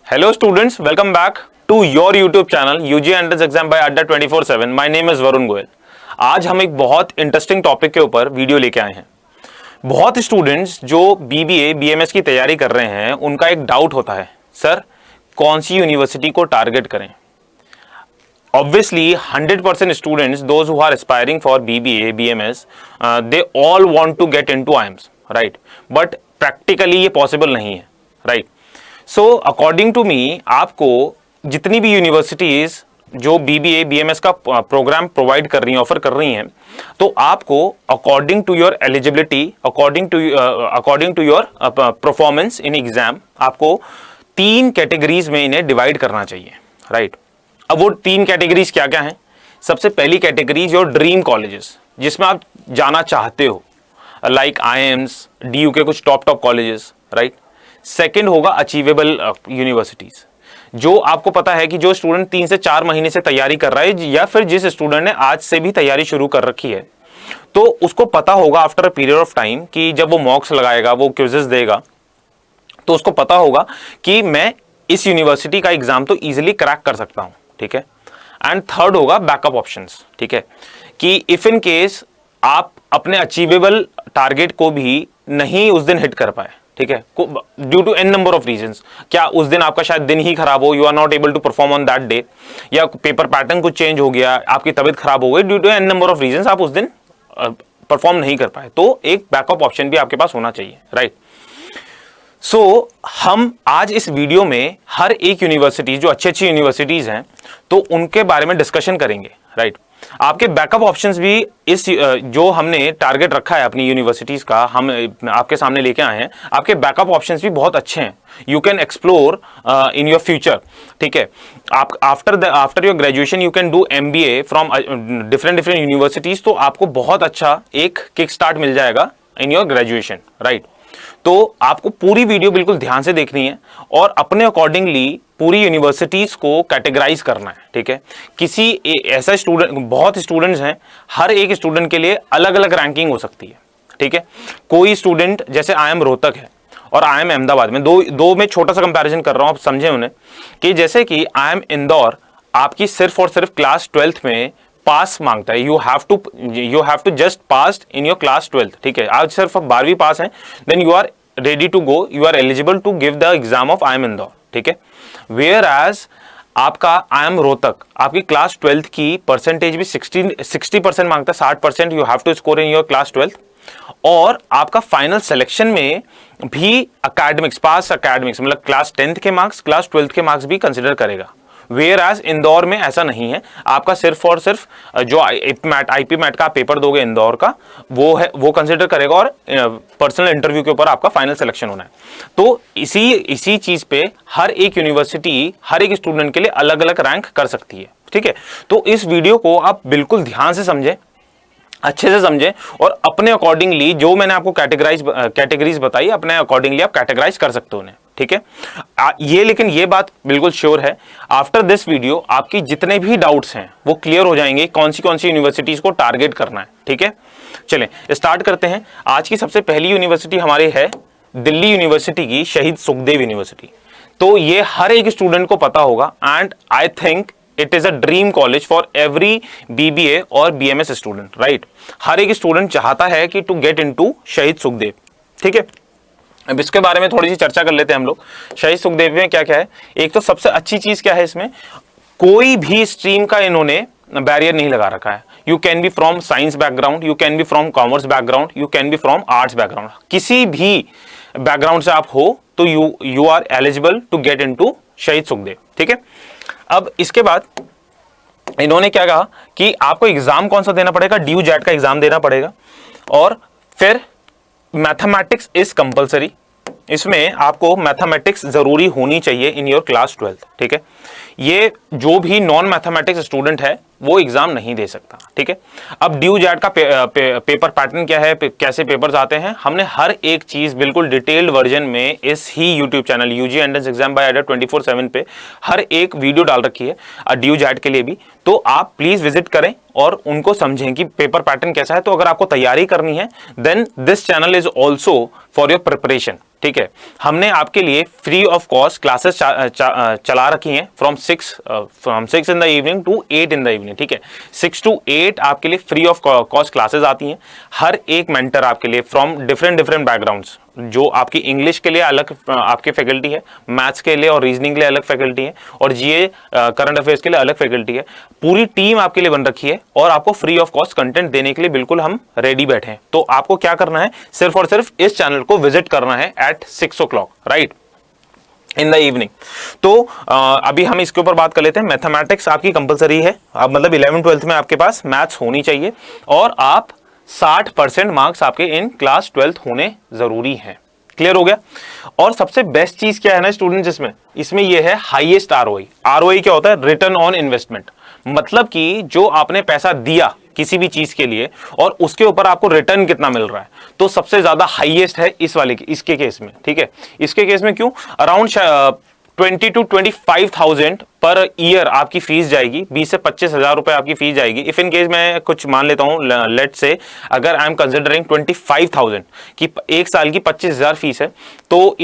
Hello students, welcome back to your YouTube channel UG Entrance Exam by Adda 24/7. My name is Varun Goyal. आज हम एक बहुत interesting topic के ऊपर वीडियो लेके आए हैं। बहुत स्टूडेंट्स जो BBA BMS की तैयारी कर रहे हैं उनका एक डाउट होता है, सर कौन सी यूनिवर्सिटी को टारगेट करें। Obviously 100% students, those who are aspiring for BBA BMS, they all want to get into IIMS, right? But practically ये possible नहीं है, right? So according to me, आपको जितनी भी यूनिवर्सिटीज जो BBA BMS का प्रोग्राम प्रोवाइड कर रही हैं, ऑफर कर रही हैं, तो आपको according to your eligibility, according to your performance in exam, आपको 3 कैटेगरीज में इन्हें डिवाइड करना चाहिए, राइट? अब वो 3 कैटेगरीज क्या क्या हैं? सबसे पहली कैटेगरी योर ड्रीम कॉलेजेस, जिसमें आप जाना चाहते हो, लाइक IIMs, DU के कुछ टॉप कॉलेजेस, राइट? सेकंड होगा अचीवेबल यूनिवर्सिटीज, जो आपको पता है कि जो स्टूडेंट 3 से 4 महीने से तैयारी कर रहा है, या फिर जिस स्टूडेंट ने आज से भी तैयारी शुरू कर रखी है, तो उसको पता होगा after a period of time कि जब वो मॉक्स लगाएगा, वो क्विज़ेस देगा, तो उसको पता होगा कि मैं इस यूनिवर्सिटी का एग्जाम तो इजीली क्रैक कर सकता हूं, ठीक है। एंड थर्ड होगा बैकअप ऑप्शंस, ठीक है, कि इफ इन केस आप अपने अचीवेबल टारगेट को भी नहीं उस दिन हिट कर पाए, ठीक है, due to an number of reasons, क्या उस दिन आपका शायद दिन ही खराब हो, you are not able to perform on that day, या पेपर पैटर्न कुछ चेंज हो गया, आपकी तबीयत खराब हो गई, due to an number of reasons आप उस दिन परफॉर्म नहीं कर पाए, तो एक बैकअप ऑप्शन भी आपके पास होना चाहिए, राइट? सो हम आज इस वीडियो में हर एक यूनिवर्सिटी, जो अच्छी यूनिवर्सिटीज हैं, तो उनके बारे में डिस्कशन करेंगे, राइट? आपके बैकअप ऑप्शंस भी इस जो हमने टारगेट रखा है अपनी यूनिवर्सिटीज का, हम आपके सामने लेके आए हैं। आपके बैकअप ऑप्शंस भी बहुत अच्छे हैं, you can explore in your future, ठीक है। आप after your graduation you can do MBA from different universities, तो आपको बहुत अच्छा एक किक स्टार्ट मिल जाएगा इन योर ग्रेजुएशन, राइट? तो आपको पूरी वीडियो बिल्कुल ध्यान से देखनी है और अपने अकॉर्डिंगली पूरी यूनिवर्सिटीज को कैटेगराइज करना है, ठीक है। किसी ऐसा स्टूडेंट, बहुत स्टूडेंट्स हैं, हर एक स्टूडेंट के लिए अलग अलग रैंकिंग हो सकती है, ठीक है। कोई स्टूडेंट जैसे IIM रोहतक है और IIM अहमदाबाद में, दो में छोटा सा कंपैरिजन कर रहा हूं, आप समझे उन्हें, कि जैसे कि IIM इंदौर आपकी सिर्फ और सिर्फ क्लास 12th में पास मांगता है, you have to just pass in your class 12th, ठीक है। आज सिर्फ 12वीं पास है, then you are ready to go, you are eligible to give the exam of IIM Indore, ठीक है। वेयर एज आपका IIM रोहतक आपकी क्लास 12th की परसेंटेज भी 60% मांगता है, 60% you have to score in your class 12th, और आपका फाइनल सिलेक्शन में भी एकेडमिक्स, पास एकेडमिक्स मतलब क्लास 10th के मार्क्स, क्लास 12th के मार्क्स भी कंसिडर करेगा। वेयर एज इंदौर में ऐसा नहीं है, आपका सिर्फ और सिर्फ जो IP मैट का पेपर दोगे इंदौर का, वो कंसिडर करेगा, और पर्सनल इंटरव्यू के ऊपर आपका फाइनल सिलेक्शन होना है। तो इसी चीज पे हर एक यूनिवर्सिटी हर एक स्टूडेंट के लिए अलग अलग रैंक कर सकती है, ठीक है। तो इस वीडियो को आप बिल्कुल ध्यान से समझें, अच्छे से समझें, और अपने अकॉर्डिंगली जो मैंने आपको कैटेगरीज बताई, अपने अकॉर्डिंगली आप कैटेगराइज कर सकते हो उन्हें, ठीक है। लेकिन ये बात बिल्कुल श्योर है, आफ्टर दिस वीडियो आपकी जितने भी डाउट्स हैं वो क्लियर हो जाएंगे, कौन सी यूनिवर्सिटीज को टारगेट करना है, ठीक है। चलें स्टार्ट करते हैं। आज की सबसे पहली यूनिवर्सिटी हमारे है दिल्ली यूनिवर्सिटी की शहीद सुखदेव यूनिवर्सिटी। तो ये हर एक स्टूडेंट को पता होगा, and I think it is a dream college for every BBA और BMS स्टूडेंट, राइट? हर एक स्टूडेंट चाहता है कि to get into Shaheed Sukhdev, ठीक है। अब इसके बारे में थोड़ी सी चर्चा कर लेते हैं हम लोग। शहीद सुखदेव में क्या क्या है? एक तो सबसे अच्छी चीज क्या है इसमें, कोई भी स्ट्रीम का इन्होंने बैरियर नहीं लगा रखा है। You can be from science background, you can be from commerce background, you can be from arts background, किसी भी बैकग्राउंड से आप हो तो you are eligible to get into Shaheed Sukhdev, ठीक है। अब इसके बाद इन्होंने क्या कहा कि आपको एग्जाम कौन सा देना पड़ेगा, DU JAT का एग्जाम देना पड़ेगा, और फिर मैथमेटिक्स इज कंपलसरी, इसमें आपको मैथमेटिक्स जरूरी होनी चाहिए इन योर क्लास 12th, ठीक है। ये जो भी नॉन मैथमेटिक्स स्टूडेंट है वो एग्जाम नहीं दे सकता, ठीक है। अब DU JAT का पेपर पैटर्न क्या है, कैसे पेपर्स आते हैं, हमने हर एक चीज बिल्कुल डिटेल्ड वर्जन में इस ही YouTube channel UG entrance exam by Adda 24/7 पे हर एक वीडियो डाल रखी है DU JAT के लिए भी, तो आप प्लीज विजिट करें और उनको समझें कि पेपर पैटर्न कैसा है। तो अगर आपको तैयारी करनी है, then this channel is also for your preparation, ठीक है, हमने आपके लिए फ्री ऑफ कॉस्ट क्लासेस चला रखी हैं from 6 in the evening to 8 in the evening. ठीक है, 6 to 8 आपके लिए फ्री ऑफ कॉस्ट क्लासेस आती हैं। हर एक मेंटर आपके लिए फ्रॉम डिफरेंट बैकग्राउंड्स, जो आपकी इंग्लिश के लिए अलग आपकी फैकल्टी है, मैथ्स के लिए और रीजनिंग के लिए अलग फैकल्टी है, और जीए करंट अफेयर्स के लिए अलग फैकल्टी है। पूरी टीम आपके लिए बन रखी है और आपको फ्री ऑफ कॉस्ट कंटेंट देने के लिए बिल्कुल हम रेडी बैठे हैं। तो आपको क्या करना है, सिर्फ और सिर्फ इस चैनल को विजिट करना है at 6 o'clock, right, in the evening. तो अभी हम इसके ऊपर बात कर लेते हैं। मैथमेटिक्स आपकी कंपलसरी है, आप मतलब 11th-12th में आपके पास मैथ्स होनी चाहिए, और आप 60% मार्क्स आपके इन क्लास 12th होने जरूरी हैं। क्लियर हो गया। और सबसे बेस्ट चीज क्या है ना स्टूडेंट्स, इसमें यह है हाईएस्ट आरओआई। आरओआई क्या होता है? Return on investment. मतलब कि जो आपने पैसा दिया किसी भी चीज के लिए और उसके ऊपर आपको रिटर्न कितना मिल रहा है, तो सबसे ज्यादा हाईएस्ट है इसके केस में। ठीक है, इसके केस में क्यों? अराउंड 20 to 25,000 पर ईयर आपकी फीस जाएगी, 20 से 25,000 रुपए आपकी फीस जाएगी। इफ इन केस मैं कुछ मान लेता हूं, लेट से अगर आई एम कंसिडरिंग 25,000 की एक साल की 25,000 फीस है, तो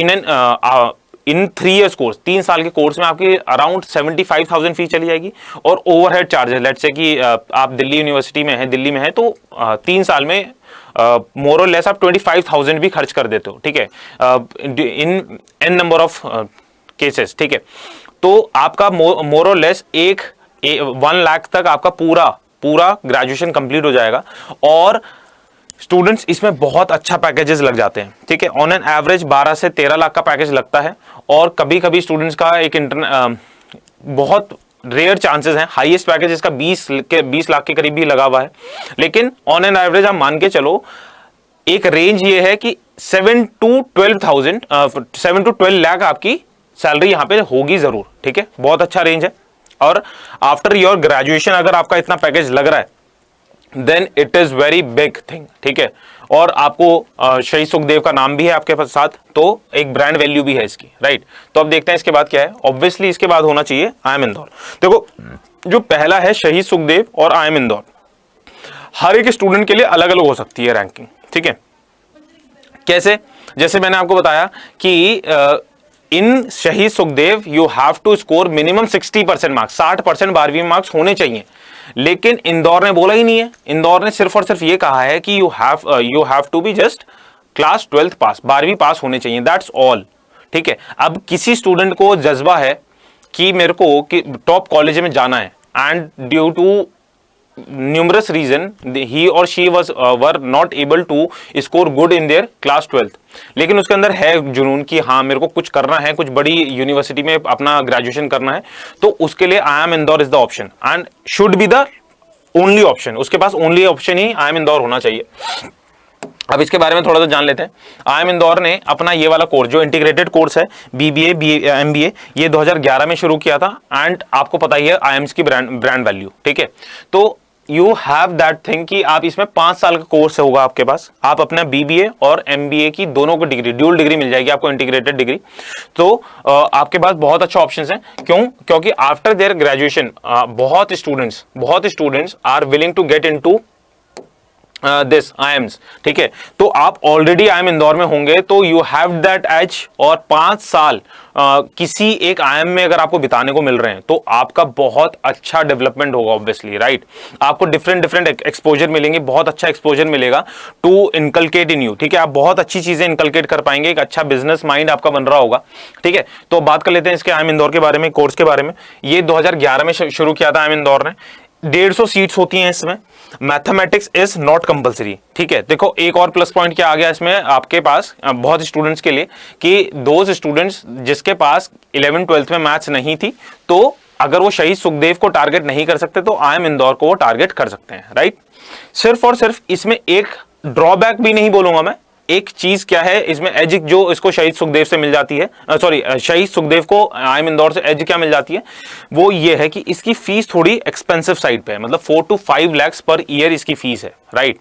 इन 3 years कोर्स, 3 साल के कोर्स में आपकी अराउंड 75,000 फीस चली जाएगी। और ओवरहेड चार्जेस, लेट से कि आप दिल्ली यूनिवर्सिटी में है, दिल्ली में है, तो 3 साल में मोर और लेस आप 25,000 भी खर्च कर देते हो। ठीक है, in an number of cases. ठीक है, तो आपका मोर और लेस 1 लाख तक आपका पूरा ग्रेजुएशन कंप्लीट हो जाएगा। और स्टूडेंट्स इसमें बहुत अच्छा पैकेजेस लग जाते हैं। ठीक है, ऑन एन एवरेज 12 से 13 लाख का पैकेज लगता है, और कभी कभी स्टूडेंट्स का एक बहुत रेयर चांसेस हैं, हाईएस्ट पैकेज इसका 20 लाख के करीब भी लगा हुआ है। लेकिन ऑन एन एवरेज आप मान के चलो, एक रेंज ये है कि 7 to 12 लाख आपकी सैलरी यहां पे होगी जरूर। ठीक है, बहुत अच्छा रेंज है। और आफ्टर योर ग्रेजुएशन अगर आपका इतना पैकेज लग रहा है, then it is very big thing. ठीक है, और आपको शहीद सुखदेव का नाम भी है आपके साथ, तो एक ब्रांड वैल्यू भी है इसकी, राइट। तो अब देखते हैं इसके बाद क्या है। ऑब्वियसली इसके बाद होना चाहिए IIM इंदौर। देखो, जो पहला है शहीद सुखदेव और IIM इंदौर, हर एक स्टूडेंट के लिए अलग अलग हो सकती है रैंकिंग। ठीक है, कैसे? जैसे मैंने आपको बताया कि in Shaheed Sukhdev you have to score minimum 60% marks, 60% 12वीं मार्क्स होने चाहिए। लेकिन इंदौर ने बोला ही नहीं है। इंदौर ने सिर्फ और सिर्फ ये कहा है कि you have to be just class 12th pass, 12वीं पास होने चाहिए, दैट्स ऑल। ठीक है, अब किसी स्टूडेंट को जज्बा है कि मेरे को टॉप कॉलेज में जाना है, and due to numerous reason he or she were not able to score good in their class 12th, लेकिन उसके अंदर है जुनून कि हाँ मेरे को कुछ करना है, कुछ बड़ी यूनिवर्सिटी में अपना ग्रेजुएशन करना है, तो उसके लिए IIM Indore is the option and should be the only option. उसके पास ओनली ऑप्शन ही IIM इंदौर होना चाहिए। अब इसके बारे में थोड़ा सा जान लेते हैं। IIM इंदौर ने अपना ये वाला कोर्स, जो इंटीग्रेटेड कोर्स है BBA MBA, ये 2011 में शुरू किया था, एंड आपको पता ही है IIMs की ब्रांड वैल्यू। ठीक है, तो यू हैव दैट थिंग कि आप इसमें 5 साल का कोर्स होगा आपके पास, आप अपना BBA और MBA की दोनों को डिग्री, ड्यूल डिग्री मिल जाएगी आपको, इंटीग्रेटेड डिग्री। तो आपके पास बहुत अच्छा ऑप्शंस हैं। क्यों? क्योंकि आफ्टर देयर ग्रेजुएशन बहुत students are willing to get into this IIMs। ठीक है, तो आप ऑलरेडी IIM इंदौर में होंगे, तो यू हैव दैट एज, और 5 साल किसी एक IIM में अगर आपको बिताने को मिल रहे हैं, तो आपका बहुत अच्छा डेवलपमेंट होगा ऑब्वियसली, राइट। आपको डिफरेंट एक्सपोजर मिलेंगे, बहुत अच्छा एक्सपोजर मिलेगा टू इनकलकेट इन यू। ठीक है, आप बहुत अच्छी चीजें इनकलकेट कर पाएंगे, एक अच्छा बिजनेस माइंड आपका बन रहा होगा। ठीक है, तो बात कर लेते हैं इसके IIM इंदौर के बारे में, कोर्स के बारे में। ये 2011 में शुरू किया था IIM इंदौर ने। 150 सीट्स होती हैं इसमें। Mathematics is not compulsory. ठीक है, देखो एक और प्लस पॉइंट क्या आ गया इसमें आपके पास बहुत स्टूडेंट्स के लिए, कि दोज स्टूडेंट्स जिसके पास 11th-12th में मैथ्स नहीं थी, तो अगर वो शहीद सुखदेव को टारगेट नहीं कर सकते, तो IIM इंदौर को वो टारगेट कर सकते हैं, राइट। सिर्फ और सिर्फ इसमें एक ड्रॉबैक भी नहीं बोलूंगा मैं, एक चीज क्या है इसमें एज जो इसको शहीद सुखदेव से मिल जाती है, सॉरी शहीद सुखदेव को IIM इंदौर से एज क्या मिल जाती है, वो ये है कि इसकी फीस थोड़ी एक्सपेंसिव साइड पे है, मतलब 4 to 5 lakhs पर ईयर इसकी फीस है, राइट।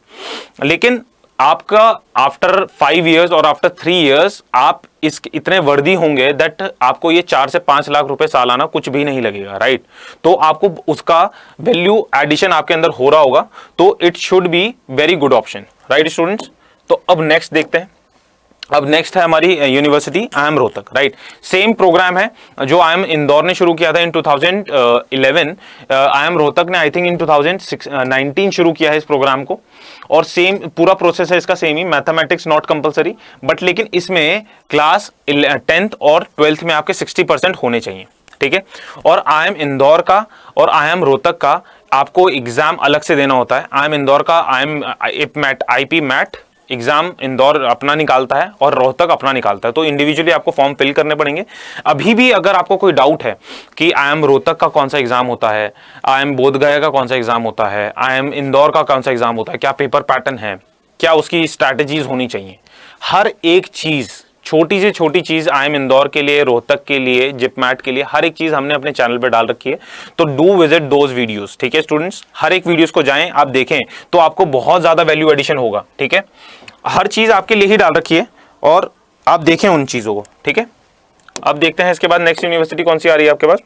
लेकिन आपका आफ्टर 5 years और आफ्टर 3 years आप इतने वर्दी होंगे दैट आपको ये 4 से 5 लाख रुपए सालाना कुछ भी नहीं लगेगा, राइट। तो आपको उसका वैल्यू एडिशन आपके अंदर हो रहा होगा, तो it should be very good option, right students. तो अब नेक्स्ट देखते हैं अब नेक्स्ट है हमारी university IIM Rohtak, right. Same programme है जो IIM इंदौर ने शुरू किया था इन 2011, IIM रोहतक ने आई थिंक इन 2019 शुरू किया है इस प्रोग्राम को, और सेम पूरा प्रोसेस है इसका same he, mathematics not compulsory, but लेकिन इसमें क्लास 10th और 12th में आपके 60% होने चाहिए, ठीक है। और IIM इंदौर का और IIM रोहतक का आपको एग्जाम अलग से देना होता है। IIM इंदौर का IP मैट एग्जाम इंदौर अपना निकालता है और रोहतक अपना निकालता है, तो इंडिविजुअली आपको फॉर्म फिल करने पड़ेंगे। अभी भी अगर आपको कोई डाउट है कि IIM रोहतक का कौन सा एग्जाम होता है, IIM बोधगया का कौन सा एग्जाम होता है, IIM इंदौर का कौन सा एग्जाम होता है, क्या पेपर पैटर्न है, क्या उसकी स्ट्रैटेजीज होनी चाहिए, हर एक चीज, छोटी से छोटी चीज IIM इंदौर के लिए, रोहतक के लिए, जिपमैट के लिए, हर एक चीज हमने अपने चैनल पे डाल रखी है। तो डू विजिट दोज वीडियोस, ठीक है स्टूडेंट्स, हर एक वीडियोस को जाएं, आप देखें, तो आपको बहुत ज्यादा वैल्यू एडिशन होगा, ठीक है। हर चीज आपके लिए ही डाल रखी है और आप देखें उन चीजों को, ठीक है। अब देखते हैं इसके बाद नेक्स्ट यूनिवर्सिटी कौन सी आ रही है आपके पास,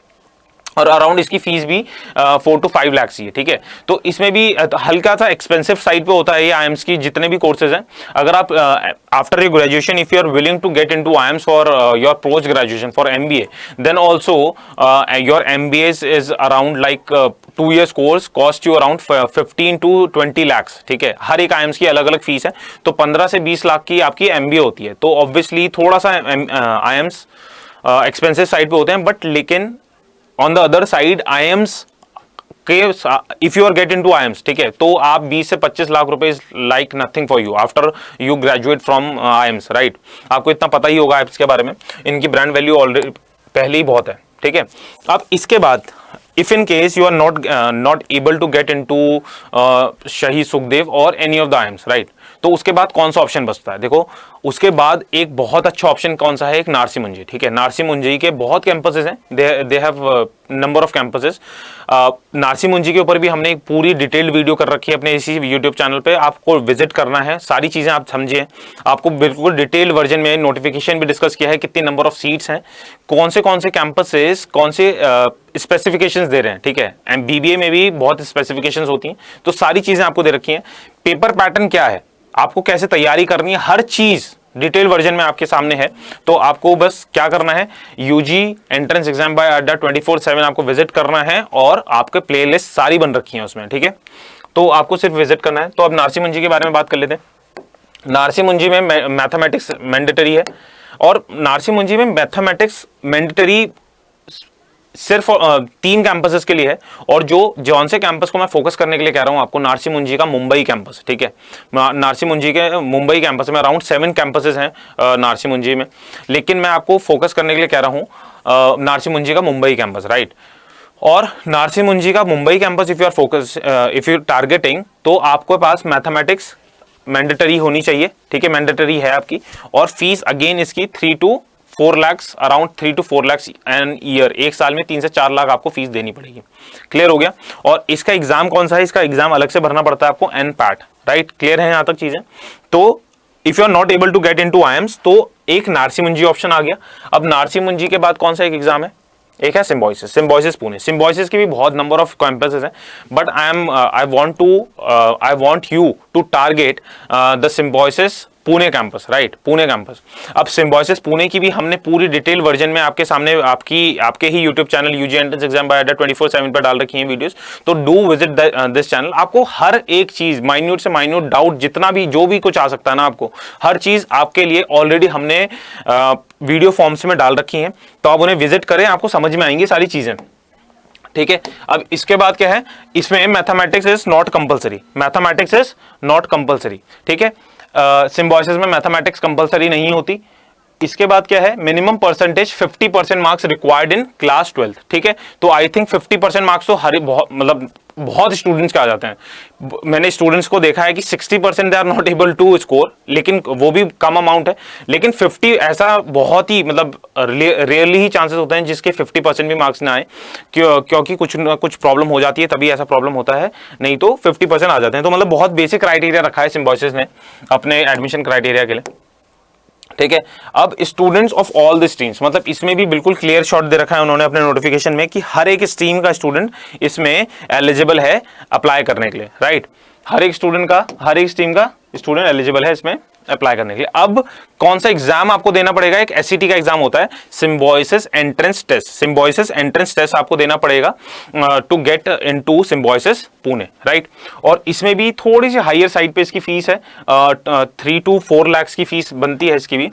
और अराउंड इसकी फीस भी 4 to 5 लाख ही है, ठीक है। तो इसमें भी हल्का सा एक्सपेंसिव साइड पे होता है ये IIMs की जितने भी कोर्सेज हैं। अगर आप after your graduation if you are willing to get into IIMs for your post graduation for MBA, then also your MBA is around like 2 years course cost you around 15 to 20 lakhs, ठीक है। हर एक IIMs की अलग अलग fees है, तो 15 से 20 लाख की आपकी MBA होती है। तो ऑब्वियसली थोड़ा सा IIMs एक्सपेंसिव साइड पे होते हैं, बट लेकिन on the other side IIMs के if you are get into IIMs, ठीक है, तो आप 20 से 25 लाख रुपए like nothing for you after you graduate from IIMs, right. आपको इतना पता ही होगा IIMs के बारे में, इनकी ब्रांड वैल्यू ऑलरेडी पहले ही बहुत है, ठीक है। अब इसके बाद if in case you are not able to get into Shaheed Sukhdev और any of the IIMs, right, तो उसके बाद कौन सा ऑप्शन बचता है? देखो, उसके बाद एक बहुत अच्छा ऑप्शन कौन सा है, एक नारसी मुंजी, ठीक है। नारसी मुंजी के बहुत कैंपसेस हैं, they have number of campuses. Narsee Monjee के ऊपर भी हमने एक पूरी डिटेल्ड वीडियो कर रखी है अपने इसी यूट्यूब चैनल पे, आपको विजिट करना है, सारी चीजें आप समझिए, आपको बिल्कुल डिटेल्ड वर्जन में नोटिफिकेशन भी डिस्कस किया है, कितनी नंबर ऑफ सीट्स हैं, कौन से कैंपसेस कौन से स्पेसिफिकेशंस दे रहे हैं, ठीक है। एंड BBA में भी बहुत स्पेसिफिकेशंस होती हैं, तो सारी चीजें आपको दे रखी हैं। पेपर पैटर्न क्या है, आपको कैसे तैयारी करनी है, हर चीज डिटेल वर्जन में आपके सामने है। तो आपको बस क्या करना है, UG entrance exam by Adda 24/7 आपको विजिट करना है, और आपके प्लेलिस्ट सारी बन रखी है उसमें, ठीक है। तो आपको सिर्फ विजिट करना है। तो अब नारसी मुंजी के बारे में बात कर लेते हैं। नारसी मुंजी में मैथमेटिक्स मैंडेटरी है, और नारसी मुंजी में मैथमेटिक्स मैंडेटरी सिर्फ 3 कैंपसेस के लिए है, और जो जौन से कैंपस को मैं फोकस करने के लिए कह रहा हूं आपको, नारसी मुंजी का मुंबई कैंपस, ठीक है। नारसी मुंजी के मुंबई कैंपस में अराउंड 7 कैंपसेस हैं नारसी मुंजी में, लेकिन मैं आपको फोकस करने के लिए कह रहा हूं नारसी मुंजी का मुंबई कैंपस, राइट। और नारसी मुंजी का Mumbai campus if you are focus, if you targeting, तो आपके पास मैथमेटिक्स मैंडेटरी होनी चाहिए, ठीक है, मैंडेटरी है आपकी। और फीस अगेन इसकी 3 to 4 lakhs, around 3 to 4 lakhs an year, एक साल में 3 से 4 लाख आपको फीस देनी पड़ेगी। क्लियर हो गया। और इसका एग्जाम कौन सा है, इसका एग्जाम अलग से भरना पड़ता है आपको, NPAT, राइट। क्लियर है यहाँ तक चीजें। तो if you are not able to get into IIMs, तो एक नारसी मुंजी ऑप्शन आ गया। अब नारसी मुंजी के बाद कौन सा एक एग्जाम है, एक है सिम्बोयसिस पुणे। सिम्बोयसिस की भी बहुत नंबर ऑफ कैंपसेस हैं, but I want you to target the Symbiosis Pune campus, right, Pune campus. अब सिम्बोयसिस पुणे की भी हमने पूरी डिटेल वर्जन में आपके सामने आपके ही YouTube channel UG entrance exam by Adda 24/7 पर डाल रखी हैं वीडियोस। तो डू विजिट दिस चैनल। आपको हर एक चीज, माइन्यूट से माइन्यूट डाउट, जितना भी जो भी कुछ आ सकता है ना, आपको हर चीज आपके लिए ऑलरेडी हमने वीडियो फॉर्म्स में डाल रखी हैं, तो आप उन्हें विजिट करें, आपको समझ में आएंगी सारी चीजें, ठीक है। अब इसके बाद क्या है, इसमें mathematics is not compulsory, mathematics is not compulsory, ठीक है। सिम्बोयसिस में मैथमेटिक्स कंपलसरी नहीं होती। इसके बाद क्या है, minimum percentage 50% marks required in class 12th, ठीक है। तो आई थिंक 50% मार्क्स तो बहुत स्टूडेंट्स के आ जाते हैं। मैंने स्टूडेंट्स को देखा है कि 60% they are not able to score, लेकिन वो भी कम अमाउंट है। लेकिन 50 ऐसा बहुत ही रेयरली ही चांसेस होते हैं जिसके 50% भी मार्क्स ना आए, क्योंकि कुछ ना कुछ प्रॉब्लम हो जाती है, तभी ऐसा प्रॉब्लम होता है, नहीं तो 50% आ जाते हैं। तो बहुत बेसिक क्राइटेरिया रखा है सिम्बोयसिस ने अपने एडमिशन क्राइटेरिया के लिए, ठीक है। अब students of all the streams, इसमें भी बिल्कुल क्लियर शॉट दे रखा है उन्होंने अपने नोटिफिकेशन में कि हर एक स्ट्रीम का स्टूडेंट इसमें एलिजिबल है अप्लाई करने के लिए, राइट। हर एक स्ट्रीम का स्टूडेंट एलिजिबल है इसमें अप्लाई करने के लिए। अब कौन सा एग्जाम आपको देना पड़ेगा, एक एससीटी का एग्जाम होता है, Symbiosis entrance test. Symbiosis entrance test आपको देना पड़ेगा to get into Symbiosis Pune, right. और इसमें भी थोड़ी सी हायर साइड पे इसकी फीस है, 3 to 4 लाख की फीस बनती है, इसकी भी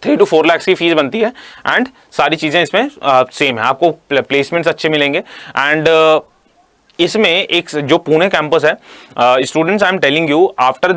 3 to 4 लाख की फीस बनती है। एंड सारी चीजें इसमें सेम है, आपको प्लेसमेंट्स अच्छे मिलेंगे। एंड इसमें एक जो पुणे कैंपस है, students I am telling you, after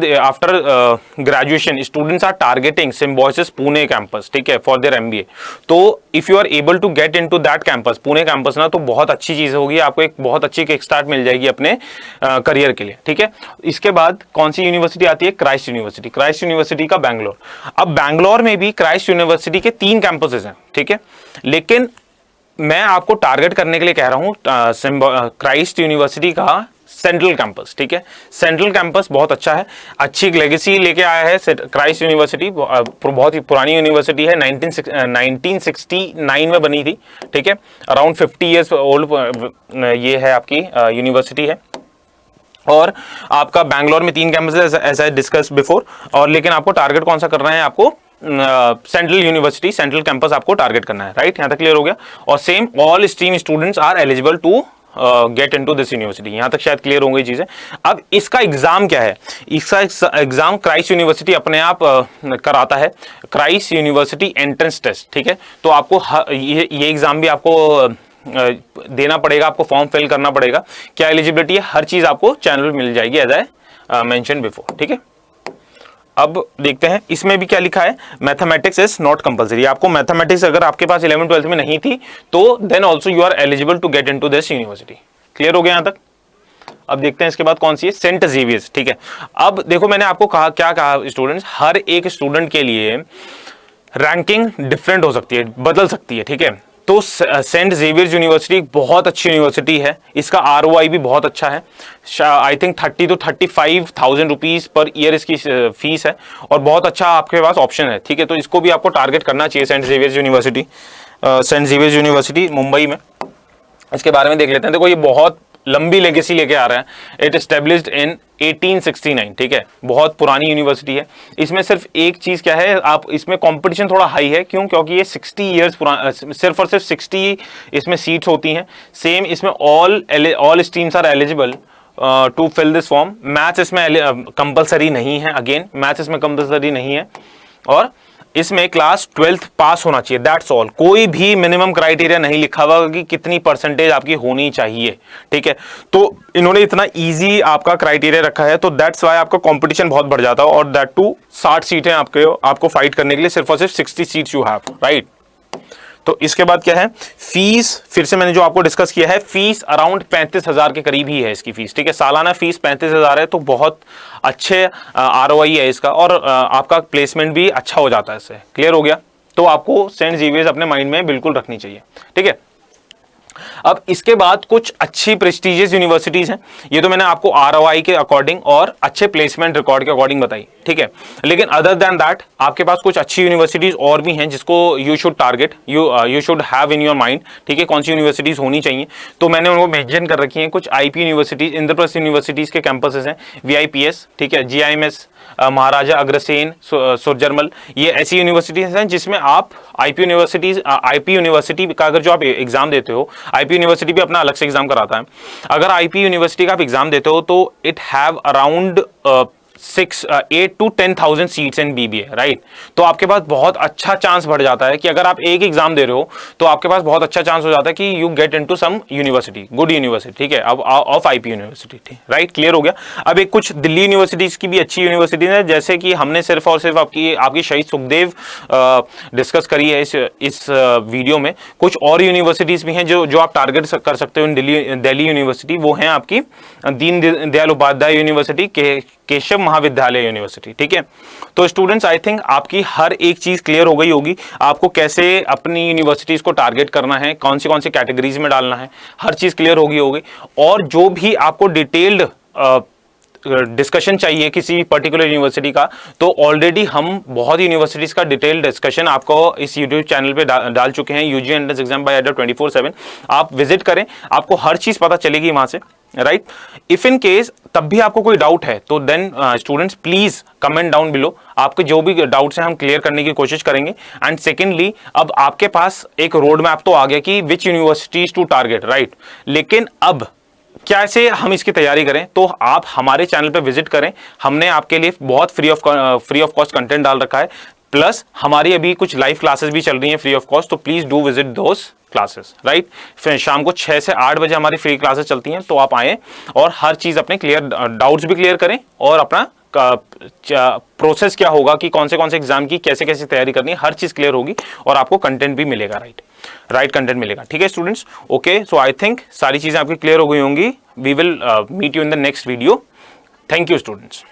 graduation students are targeting Symbiosis Pune campus, ठीक है, फॉर देयर एमबीए। तो if you are able to get into that campus, Pune campus ना, तो बहुत अच्छी चीज होगी, आपको एक बहुत अच्छी किक स्टार्ट मिल जाएगी अपने करियर के लिए, ठीक है। इसके बाद कौन सी यूनिवर्सिटी आती है, क्राइस्ट यूनिवर्सिटी। क्राइस्ट यूनिवर्सिटी का बैंगलोर। अब बैंगलोर में भी क्राइस्ट यूनिवर्सिटी के 3 कैंपसेस हैं, ठीक है, लेकिन मैं आपको टारगेट करने के लिए कह रहा हूं क्राइस्ट यूनिवर्सिटी का सेंट्रल कैंपस, ठीक है। सेंट्रल कैंपस बहुत अच्छा है, अच्छी लेगेसी लेके आया है क्राइस्ट यूनिवर्सिटी, बहुत ही पुरानी यूनिवर्सिटी है, 1969 में बनी थी, ठीक है, अराउंड 50 ईयर्स ओल्ड ये है आपकी यूनिवर्सिटी है। और आपका बैंगलोर में 3 campus as I discuss before, और लेकिन आपको टारगेट कौन सा करना है, आपको सेंट्रल यूनिवर्सिटी, सेंट्रल कैंपस आपको टारगेट करना है, राइट। यहां तक क्लियर हो गया। और same all stream students are eligible to get into this university. यहां तक शायद क्लियर हो गई चीजें। अब इसका एग्जाम क्या है, इसका एग्जाम क्राइस्ट यूनिवर्सिटी अपने आप कराता है, क्राइस्ट यूनिवर्सिटी एंट्रेंस टेस्ट, ठीक है। तो आपको ये एग्जाम भी आपको देना पड़ेगा, आपको फॉर्म फिल करना पड़ेगा। क्या एलिजिबिलिटी है, हर चीज आपको चैनल मिल जाएगी, एज आई मेंशन बिफोर, ठीक है। अब देखते हैं इसमें भी क्या लिखा है, मैथमेटिक्स इज नॉट कंपलसरी। आपको मैथमेटिक्स अगर आपके पास 11th-12th में नहीं थी तो then also you are eligible to get into this university. Clear हो गया यहां तक। अब देखते हैं इसके बाद कौन सी है, सेंट जेवियर्स, ठीक है। अब देखो मैंने आपको कहा, क्या कहा स्टूडेंट्स, हर एक स्टूडेंट के लिए रैंकिंग डिफरेंट हो सकती है, बदल सकती है, ठीक है। तो सेंट जेवियर्स यूनिवर्सिटी बहुत अच्छी यूनिवर्सिटी है, इसका ROI भी बहुत अच्छा है, I think 30 to 35,000 rupees per year इसकी फीस है, और बहुत अच्छा आपके पास ऑप्शन है, ठीक है। तो इसको भी आपको टारगेट करना चाहिए, saint Xavier's university. Saint Xavier's university Mumbai में, इसके बारे में देख लेते हैं। देखो ये बहुत लंबी लेगेसी लेके आ रहा है। इट एस्टेब्लिश्ड इन 1869, ठीक है, बहुत पुरानी यूनिवर्सिटी है। इसमें सिर्फ एक चीज क्या है, आप इसमें कंपटीशन थोड़ा हाई है, क्यों, क्योंकि ये 60 इयर्स पुराना, सिर्फ और सिर्फ 60 इसमें सीट्स होती हैं। सेम इसमें all streams are eligible to fill this form. Maths इसमें कंपलसरी नहीं है, अगेन मैथ्स इसमें कंपलसरी नहीं है, और इसमें क्लास 12th पास होना चाहिए, दैट्स ऑल। कोई भी मिनिमम क्राइटेरिया नहीं लिखा हुआ कि कितनी परसेंटेज आपकी होनी चाहिए, ठीक है। तो इन्होंने इतना इजी आपका क्राइटेरिया रखा है, तो दैट्स वाई आपका कंपटीशन बहुत बढ़ जाता है, और दैट टू 60 सीटें आपको फाइट करने के लिए, सिर्फ और सिर्फ 60 सीट्स यू हैव, राइट। तो इसके बाद क्या है, फीस फिर से मैंने जो आपको डिस्कस किया है, फीस अराउंड 35,000 के करीब ही है इसकी फीस, ठीक है। सालाना फीस 35,000 है, तो बहुत अच्छे ROI है इसका, और आपका प्लेसमेंट भी अच्छा हो जाता है इससे। क्लियर हो गया। तो आपको सेंट जेवियर्स अपने माइंड में बिल्कुल रखनी चाहिए, ठीक है। अब इसके बाद कुछ अच्छी प्रेस्टिजियस यूनिवर्सिटीज हैं, ये तो मैंने आपको ROI के अकॉर्डिंग और अच्छे प्लेसमेंट रिकॉर्ड के अकॉर्डिंग बताई, ठीक है। लेकिन अदर देन दैट आपके पास कुछ अच्छी यूनिवर्सिटीज और भी हैं जिसको you should target, you should have in your mind, ठीक है, कौन सी यूनिवर्सिटीज होनी चाहिए। तो मैंने उनको मेंशन कर रखी हैं, कुछ IP यूनिवर्सिटीज, इंद्रप्रस्थ यूनिवर्सिटीज के कैंपसेस हैं, VIPS, ठीक है, GIMS, महाराजा अग्रसेन, सुरजरमल, ये ऐसी यूनिवर्सिटीज हैं जिसमें आप IP यूनिवर्सिटी का अगर जो आप एग्जाम देते हो, IP यूनिवर्सिटी भी अपना अलग से एग्जाम कराता है। अगर IP यूनिवर्सिटी का आप एग्जाम देते हो तो it have around 8 to 10,000 seats in BBA, right. तो आपके पास बहुत अच्छा चांस बढ़ जाता है कि अगर आप एक एग्जाम दे रहे हो तो आपके पास बहुत अच्छा चांस हो जाता है कि you get into some university, good university, ठीक है, अब of IP university, right. Clear हो गया। अब एक कुछ दिल्ली यूनिवर्सिटीज की भी अच्छी यूनिवर्सिटीज है, जैसे कि हमने सिर्फ और सिर्फ आपकी शहीद सुखदेव डिस्कस करी है इस वीडियो में। कुछ और यूनिवर्सिटीज भी हैं जो आप टारगेट कर सकते हो इन दिल्ली यूनिवर्सिटी, वो हैं आपकी दीन दयाल उपाध्याय यूनिवर्सिटी, केशव महाविद्यालय यूनिवर्सिटी, ठीक है। तो स्टूडेंट्स आई थिंक आपकी हर एक चीज क्लियर हो गई होगी, आपको कैसे अपनी यूनिवर्सिटीज को टारगेट करना है, कौन सी कैटेगरीज में डालना है, हर चीज क्लियर होगी। और जो भी आपको डिटेल्ड डिस्कशन चाहिए किसी पर्टिकुलर यूनिवर्सिटी का, तो ऑलरेडी हम बहुत यूनिवर्सिटीज का डिटेल डिस्कशन आपको इस यूट्यूब चैनल पे डाल चुके हैं, UG entrance exam by Adda 24/7। आप विजिट करें, आपको हर चीज पता चलेगी वहां से। राइट। इफ इन केस तब भी आपको कोई डाउट है तो then students please comment down below, आपके जो भी डाउट्स हैं हम क्लियर करने की कोशिश करेंगे। एंड सेकेंडली, अब आपके पास एक रोड मैप तो आ गया कि विच यूनिवर्सिटीज टू टारगेट, राइट। लेकिन अब कैसे हम इसकी तैयारी करें, तो आप हमारे चैनल पे विजिट करें। हमने आपके लिए बहुत फ्री ऑफ कॉस्ट कंटेंट डाल रखा है, प्लस हमारी अभी कुछ लाइव क्लासेस भी चल रही हैं फ्री ऑफ कॉस्ट, तो please do visit those classes, right. फिर शाम को 6 से 8 बजे हमारी फ्री क्लासेस चलती हैं, तो आप आए और हर चीज अपने डाउट्स भी क्लियर करें और अपना प्रोसेस क्या होगा कि कौन से एग्जाम की कैसे कैसे तैयारी करनी है, हर चीज क्लियर होगी और आपको कंटेंट भी मिलेगा, राइट कंटेंट मिलेगा। ठीक है students, okay. So I think सारी चीजें आपकी क्लियर हो गई होंगी। We will meet you in the next video. Thank you students.